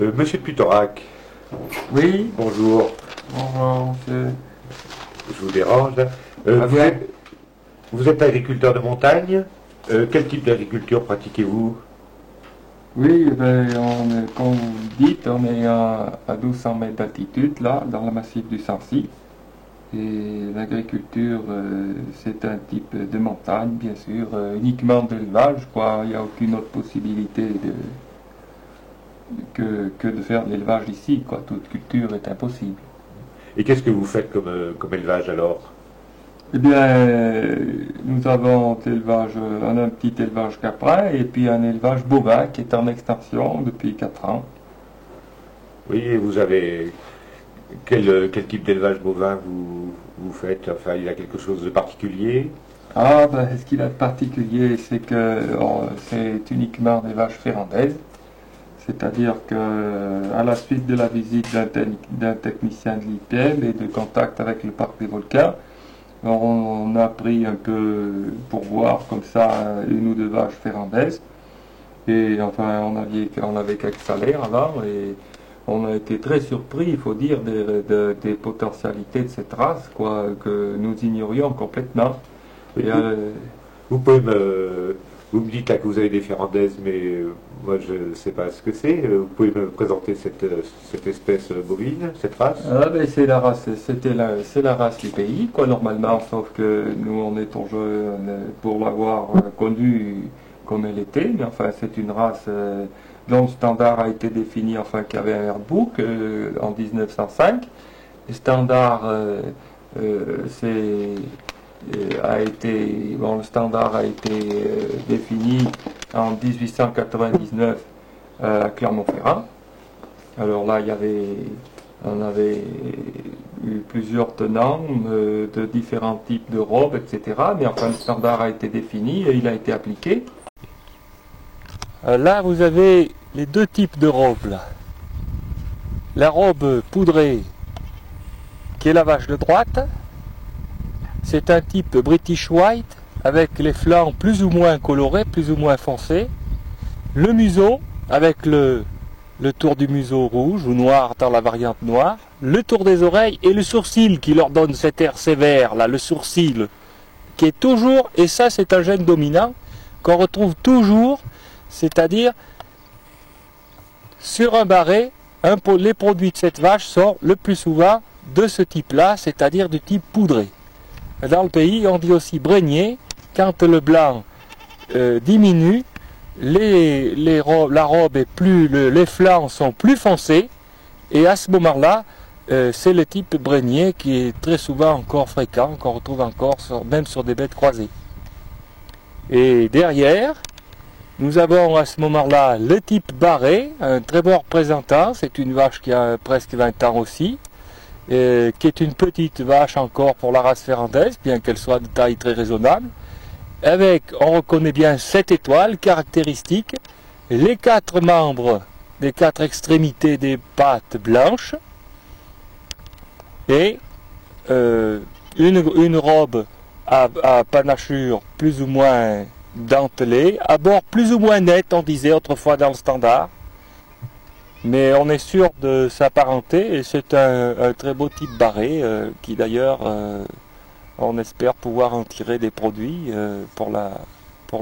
Monsieur de Putorac, Oui, bonjour, bonjour monsieur. je vous dérange. Ah Vous bien. vous êtes agriculteur de montagne. Quel type d'agriculture pratiquez-vous? Oui, comme vous le dites, on est à 1200 mètres d'altitude, là, dans le massif du Sancy. Et l'agriculture, c'est un type de montagne, bien sûr, uniquement d'élevage, quoi. Il n'y a aucune autre possibilité que de faire de l'élevage ici, quoi. Toute culture est impossible. Et qu'est-ce que vous faites comme élevage alors? Eh bien, nous avons un petit élevage caprin et puis un élevage bovin qui est en extension depuis 4 ans. Oui, et vous avez quel type d'élevage bovin vous faites? Enfin, il y a quelque chose de particulier? Ah, ben, ce qu'il a de particulier, c'est que c'est uniquement un élevage ferrandaise. C'est-à-dire que à la suite de la visite d'un technicien de l'IPM et de contact avec le parc des volcans, on a pris un peu pour voir comme ça une ou deux vaches ferrandaises. Et enfin, on avait quelques salaires avant et on a été très surpris, il faut dire, des potentialités de cette race, quoi, que nous ignorions complètement. Oui, Et, vous pouvez vous me dites là que vous avez des ferrandaises, mais moi je ne sais pas ce que c'est. Vous pouvez me présenter cette espèce bovine, cette race? ah ben c'est c'est la race du pays, quoi, normalement, sauf que nous on est trop jeunes pour l'avoir connue comme elle était, mais enfin c'est une race dont le standard a été défini, enfin qui avait un airbook en 1905. Le standard le standard a été défini en 1899 à Clermont-Ferrand. Alors là, on avait eu plusieurs tenants de différents types de robes, etc. Mais enfin, le standard a été défini et il a été appliqué. Là, vous avez les deux types de robes. Là. La robe poudrée, qui est la vache de droite, c'est un type British White avec les flancs plus ou moins colorés, plus ou moins foncés. Le museau avec le tour du museau rouge ou noir dans la variante noire, le tour des oreilles et le sourcil qui leur donne cet air sévère, là, le sourcil, qui est toujours, et ça c'est un gène dominant, qu'on retrouve toujours, c'est-à-dire sur un barré, les produits de cette vache sont le plus souvent de ce type-là, c'est-à-dire du type poudré. Dans le pays, on dit aussi brégnier, quand le blanc diminue, la robe est les flancs sont plus foncés et à ce moment-là c'est le type brégnier qui est très souvent encore fréquent, qu'on retrouve encore même sur des bêtes croisées. Et derrière nous avons à ce moment-là le type barré, un très bon représentant, c'est une vache qui a presque 20 ans aussi, qui est une petite vache encore pour la race ferrandaise, bien qu'elle soit de taille très raisonnable. Avec, on reconnaît bien 7 étoiles caractéristiques, les 4 membres des 4 extrémités des pattes blanches et une robe à panachure plus ou moins dentelée, à bord plus ou moins net, on disait autrefois dans le standard, mais on est sûr de sa parenté et c'est un très beau type barré qui d'ailleurs on espère pouvoir en tirer des produits pour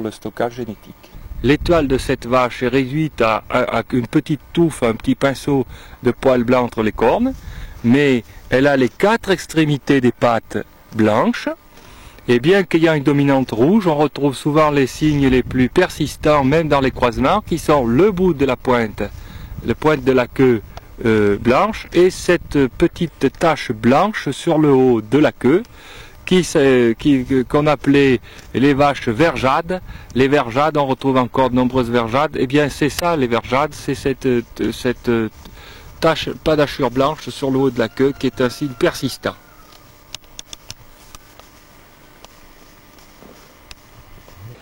le stockage génétique. L'étoile de cette vache est réduite à une petite touffe, un petit pinceau de poils blancs entre les cornes, mais elle a les 4 extrémités des pattes blanches, et bien qu'ayant une dominante rouge, on retrouve souvent les signes les plus persistants, même dans les croisements, qui sont le bout de la pointe, le pointe de la queue blanche, et cette petite tache blanche sur le haut de la queue, qu'on appelait les vaches vergeades. Les vergeades, on retrouve encore de nombreuses vergeades. Eh bien, c'est ça, les vergeades, c'est cette tache panachure blanche sur le haut de la queue qui est un signe persistant.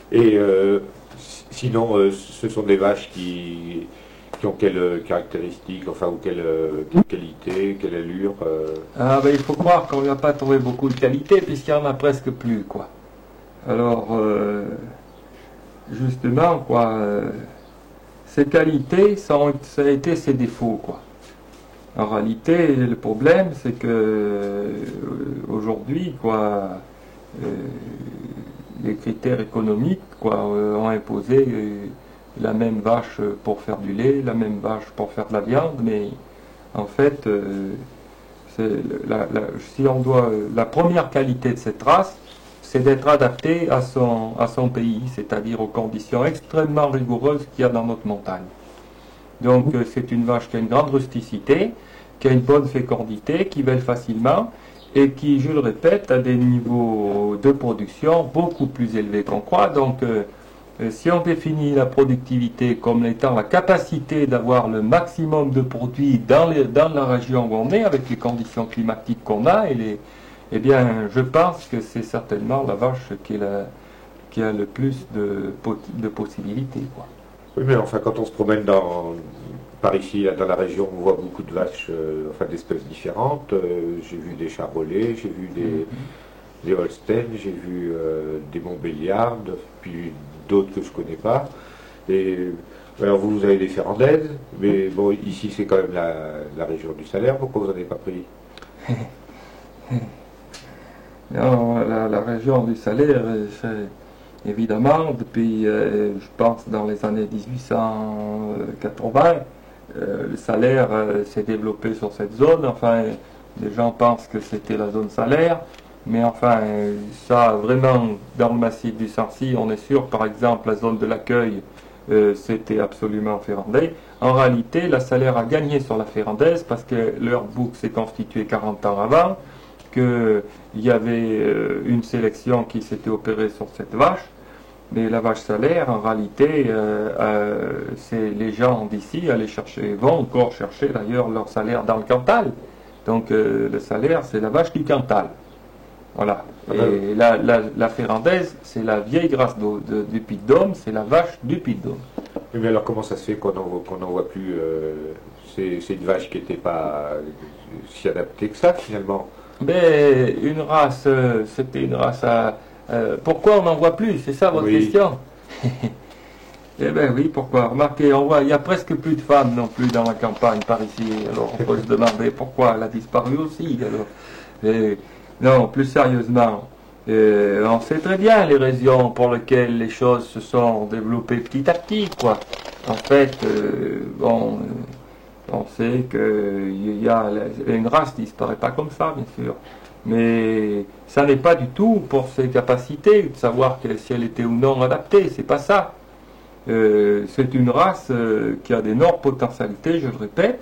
Et sinon, ce sont des vaches qui ont quelle caractéristique, enfin, ou quelle qualité, quelle allure? Ah ben il faut croire qu'on n'a pas trouvé beaucoup de qualité puisqu'il n'y en a presque plus, quoi. Alors justement, quoi, ses qualités, ça a été ses défauts, quoi. En réalité, le problème, c'est que aujourd'hui, quoi, les critères économiques, quoi, ont imposé la même vache pour faire du lait, la même vache pour faire de la viande, mais en fait, si on doit, la première qualité de cette race, c'est d'être adapté à son pays, c'est-à-dire aux conditions extrêmement rigoureuses qu'il y a dans notre montagne. Donc c'est une vache qui a une grande rusticité, qui a une bonne fécondité, qui vèle facilement et qui, je le répète, a des niveaux de production beaucoup plus élevés qu'on croit. Donc si on définit la productivité comme étant la capacité d'avoir le maximum de produits dans la région où on est, avec les conditions climatiques qu'on a, eh bien, je pense que c'est certainement la vache qui a le plus de possibilités, quoi. Oui, mais enfin, quand on se promène par ici, là, dans la région, on voit beaucoup de vaches, enfin d'espèces différentes. J'ai vu des charolais, j'ai vu des Holstein, j'ai vu des Montbéliardes, puis d'autres que je connais pas. Et alors vous avez des Ferrandaises, mais bon, ici c'est quand même la région du Salaire. Pourquoi vous n'en avez pas pris? Non, la région du Salaire, évidemment, depuis, je pense, dans les années 1880, le Salaire s'est développé sur cette zone. Enfin, les gens pensent que c'était la zone Salaire, mais enfin, ça, vraiment, dans le massif du Sancy, on est sûr, par exemple, la zone de l'accueil, c'était absolument ferrandais. En réalité, la Salaire a gagné sur la ferrandaise parce que leur bouc s'est constitué 40 ans avant, qu'il y avait une sélection qui s'était opérée sur cette vache. Mais la vache Salaire, en réalité, c'est les gens d'ici vont encore chercher d'ailleurs leur Salaire dans le Cantal. Donc le Salaire, c'est la vache du Cantal. Voilà. Et la ferrandaise, c'est la vieille grâce du Puy-de-Dôme, c'est la vache du Puy-de-Dôme. Mais alors comment ça se fait qu'on n'en voit plus c'est une vache qui n'était pas si adaptée que ça finalement? Mais une race, c'était une race à... pourquoi on n'en voit plus? C'est ça votre question? Eh bien oui, pourquoi? Remarquez, il n'y a presque plus de femmes non plus dans la campagne par ici. Alors on peut se demander pourquoi elle a disparu aussi. Alors. Non, plus sérieusement, on sait très bien les raisons pour lesquelles les choses se sont développées petit à petit, quoi. En fait, on sait une race ne disparaît pas comme ça, bien sûr. Mais ça n'est pas du tout pour ses capacités de savoir si elle était ou non adaptée, c'est pas ça. C'est une race qui a d'énormes potentialités, je le répète,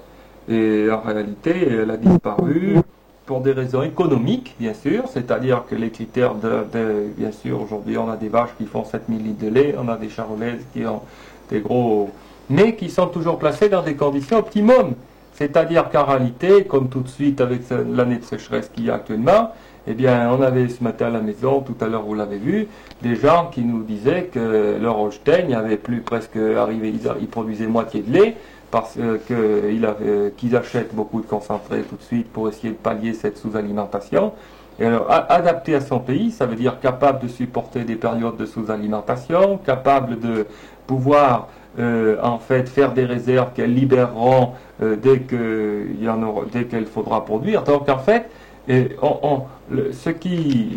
et en réalité, elle a disparu pour des raisons économiques, bien sûr, c'est-à-dire que les critères bien sûr, aujourd'hui, on a des vaches qui font 7000 litres de lait, on a des charolaises qui ont des gros... mais qui sont toujours placées dans des conditions optimum. C'est-à-dire qu'en réalité, comme tout de suite avec l'année de sécheresse qu'il y a actuellement, eh bien, on avait ce matin à la maison, tout à l'heure vous l'avez vu, des gens qui nous disaient que leur Holstein avait plus presque arrivé, ils produisaient moitié de lait, parce qu'ils achètent beaucoup de concentré tout de suite pour essayer de pallier cette sous-alimentation. Et alors, adapté à son pays, ça veut dire capable de supporter des périodes de sous-alimentation, capable de pouvoir en fait faire des réserves qu'elles libéreront dès qu'elle faudra produire. Donc en fait,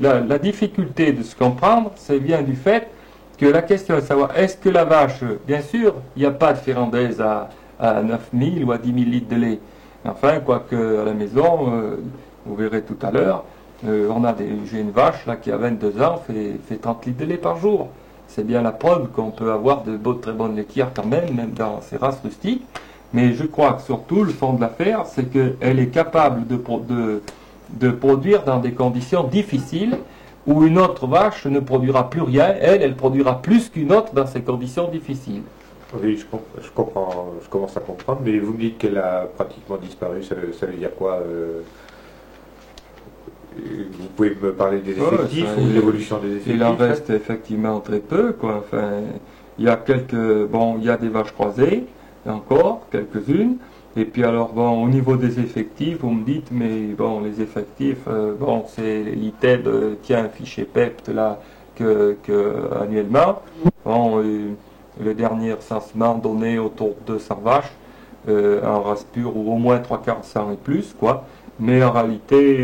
la difficulté de se comprendre, c'est bien du fait que la question est de savoir, est-ce que la vache, bien sûr, il n'y a pas de ferrandaise à 9000 ou à 10 000 litres de lait. Enfin, quoique à la maison, vous verrez tout à l'heure, j'ai une vache là qui a 22 ans, fait 30 litres de lait par jour. C'est bien la preuve qu'on peut avoir de très bonnes laitières quand même dans ces races rustiques. Mais je crois que surtout, le fond de l'affaire, c'est qu'elle est capable de produire dans des conditions difficiles où une autre vache ne produira plus rien. Elle produira plus qu'une autre dans ces conditions difficiles. Oui, je comprends, je commence à comprendre, mais vous me dites qu'elle a pratiquement disparu, ça veut dire quoi vous pouvez me parler des effectifs ou de l'évolution des effectifs? Il en reste effectivement très peu, quoi. Enfin, il y a des vaches croisées, encore, quelques-unes. Et puis alors, bon, au niveau des effectifs, vous me dites, mais bon, les effectifs, c'est l'ITEB tient un fichier PEPT là, annuellement. Bon, le dernier recensement donnait autour de 200 vaches en race pure, ou au moins 3/4 et plus, quoi. Mais en réalité,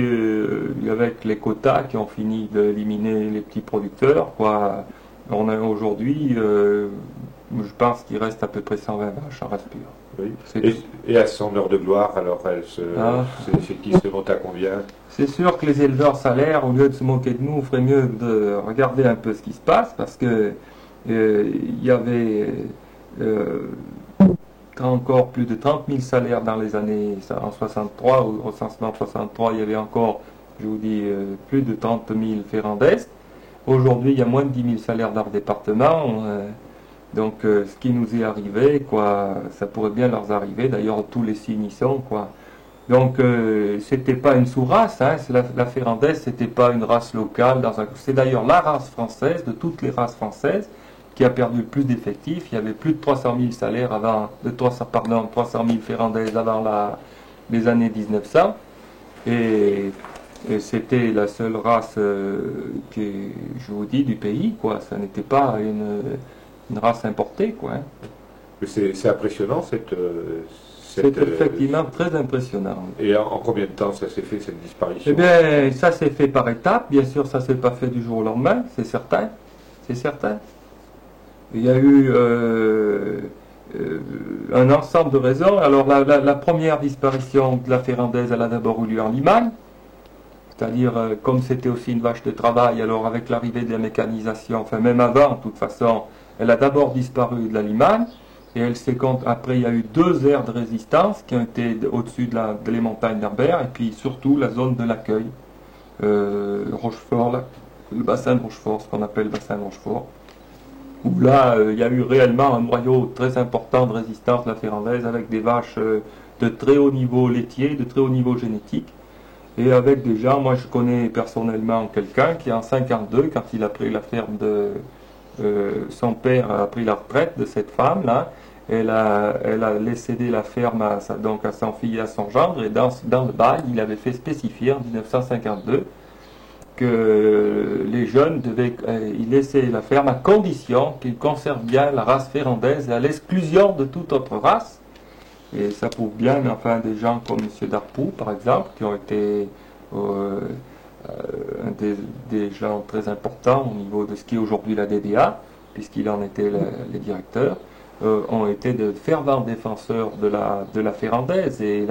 avec les quotas qui ont fini d'éliminer les petits producteurs, quoi, on a aujourd'hui, je pense qu'il reste à peu près 120 vaches en race pure. Oui. Et à son heure de gloire, alors c'est qui se monte à combien? C'est sûr que les éleveurs salaires, au lieu de se moquer de nous, ferait mieux de regarder un peu ce qui se passe, parce que il y avait encore plus de 30 000 salaires dans les années en 63, au recensement 63, il y avait encore, je vous dis, plus de 30 000 ferrandestes. Aujourd'hui, il y a moins de 10 000 salaires dans le département. Donc, ce qui nous est arrivé, quoi, ça pourrait bien leur arriver. D'ailleurs, tous les signes y sont, quoi. Donc, c'était pas une sous-race, hein, la ferrandaise, c'était pas une race locale. C'est d'ailleurs la race française, de toutes les races françaises, qui a perdu le plus d'effectifs. Il y avait plus de 300 000 salaires avant, 300 000 ferrandaises avant les années 1900. Et c'était la seule race je vous dis, du pays, quoi. Ça n'était pas une race importée, quoi. Hein. C'est impressionnant, c'est effectivement très impressionnant. Et en combien de temps ça s'est fait, cette disparition? Eh bien, ça s'est fait par étapes. Bien sûr, ça ne s'est pas fait du jour au lendemain, c'est certain. C'est certain. Il y a eu un ensemble de raisons. Alors, la première disparition de la ferrandaise, elle a d'abord eu lieu en Limagne. C'est-à-dire, comme c'était aussi une vache de travail, alors avec l'arrivée de la mécanisation, enfin même avant, de toute façon, elle a d'abord disparu de la Limagne. Et après, il y a eu 2 aires de résistance qui ont été au-dessus des montagnes d'Herbert, et puis surtout la zone de l'accueil, Rochefort, le bassin de Rochefort, ce qu'on appelle le bassin de Rochefort, où là, il y a eu réellement un noyau très important de résistance de la ferrandaise, avec des vaches de très haut niveau laitier, de très haut niveau génétique, et avec des gens, moi je connais personnellement quelqu'un qui en 52, quand il a pris la ferme son père a pris la retraite de cette femme-là. Elle a cédé la ferme à son fils et à son gendre, et dans le bail, il avait fait spécifier en 1952 que les jeunes devaient y laisser la ferme à condition qu'ils conservent bien la race ferrandaise, à l'exclusion de toute autre race. Et ça prouve bien, enfin, des gens comme M. Darpoux, par exemple, qui ont été des gens très importants au niveau de ce qui est aujourd'hui la DDA, puisqu'il en était les directeurs, ont été de fervents défenseurs de la ferrandaise. Et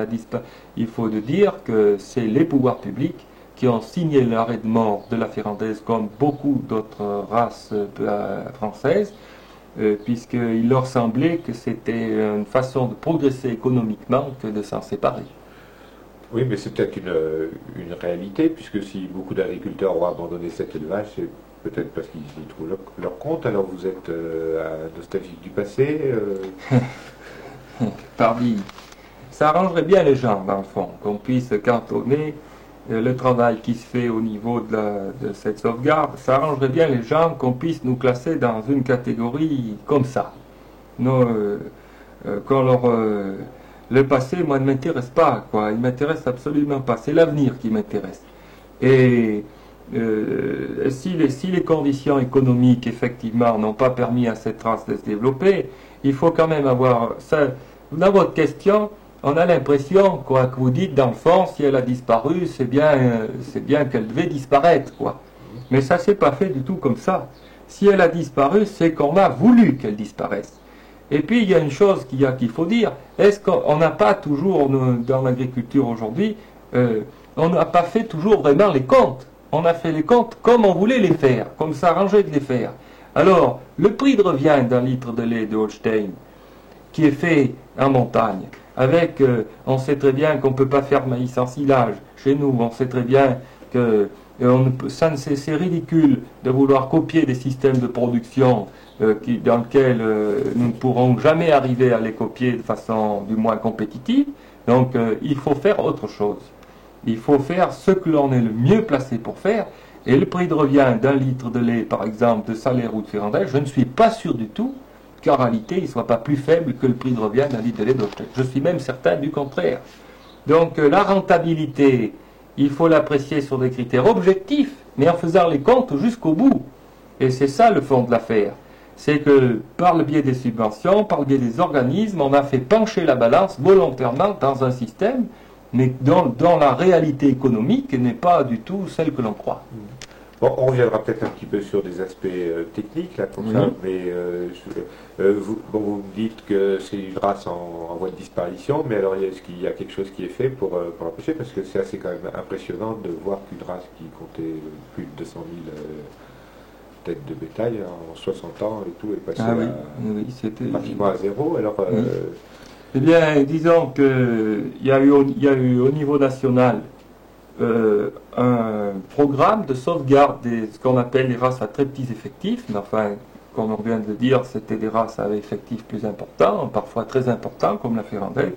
il faut dire que c'est les pouvoirs publics qui ont signé l'arrêt de mort de la ferrandaise, comme beaucoup d'autres races françaises, puisqu'il leur semblait que c'était une façon de progresser économiquement que de s'en séparer. Oui, mais c'est peut-être une réalité, puisque si beaucoup d'agriculteurs ont abandonné cet élevage, c'est peut-être parce qu'ils y trouvent leur compte. Alors vous êtes nostalgique du passé Parmi. Ça arrangerait bien les gens, dans le fond, qu'on puisse cantonner le travail qui se fait au niveau de cette sauvegarde. Ça arrangerait bien les gens qu'on puisse nous classer dans une catégorie comme ça. Le passé, moi, ne m'intéresse pas, quoi. Il m'intéresse absolument pas. C'est l'avenir qui m'intéresse. Et si les conditions économiques, effectivement, n'ont pas permis à cette race de se développer, il faut quand même avoir ça. Dans votre question, on a l'impression, quoi, que vous dites, dans le fond, si elle a disparu, c'est bien qu'elle devait disparaître, quoi. Mais ça s'est pas fait du tout comme ça. Si elle a disparu, c'est qu'on a voulu qu'elle disparaisse. Et puis, il y a une chose qu'il faut dire, est-ce qu'on n'a pas toujours, dans l'agriculture aujourd'hui, on n'a pas fait toujours vraiment les comptes. On a fait les comptes comme on voulait les faire, comme ça arrangeait de les faire. Alors, le prix de revient d'un litre de lait de Holstein, qui est fait en montagne, on sait très bien qu'on ne peut pas faire maïs en silage. Chez nous, on sait très bien que c'est ridicule de vouloir copier des systèmes de production dans lesquels nous ne pourrons jamais arriver à les copier de façon du moins compétitive. Donc, il faut faire autre chose. Il faut faire ce que l'on est le mieux placé pour faire. Et le prix de revient d'un litre de lait, par exemple, de Salaire ou de Ferrandaise, je ne suis pas sûr du tout qu'en réalité, il ne soit pas plus faible que le prix de revient d'un litre de lait d'Holstein. Je suis même certain du contraire. Donc, la rentabilité, il faut l'apprécier sur des critères objectifs, mais en faisant les comptes jusqu'au bout. Et c'est ça le fond de l'affaire. c'est que par le biais des subventions, par le biais des organismes, on a fait pencher la balance volontairement dans un système, mais dont la réalité économique n'est pas du tout celle que l'on croit. Bon, on reviendra peut-être un petit peu sur des aspects techniques, là, comme ça, mais vous me dites que c'est une race en voie de disparition, mais alors est-ce qu'il y a quelque chose qui est fait pour l'empêcher? Parce que c'est assez quand même impressionnant de voir qu'une race qui comptait plus de 200 000 têtes de bétail en 60 ans et tout est passée pratiquement à zéro. Alors, eh bien, disons qu'il y a eu au niveau national un programme de sauvegarde de ce qu'on appelle les races à très petits effectifs, mais enfin, comme on vient de dire, c'était des races à effectifs plus importants, parfois très importants, comme la Ferrandelle,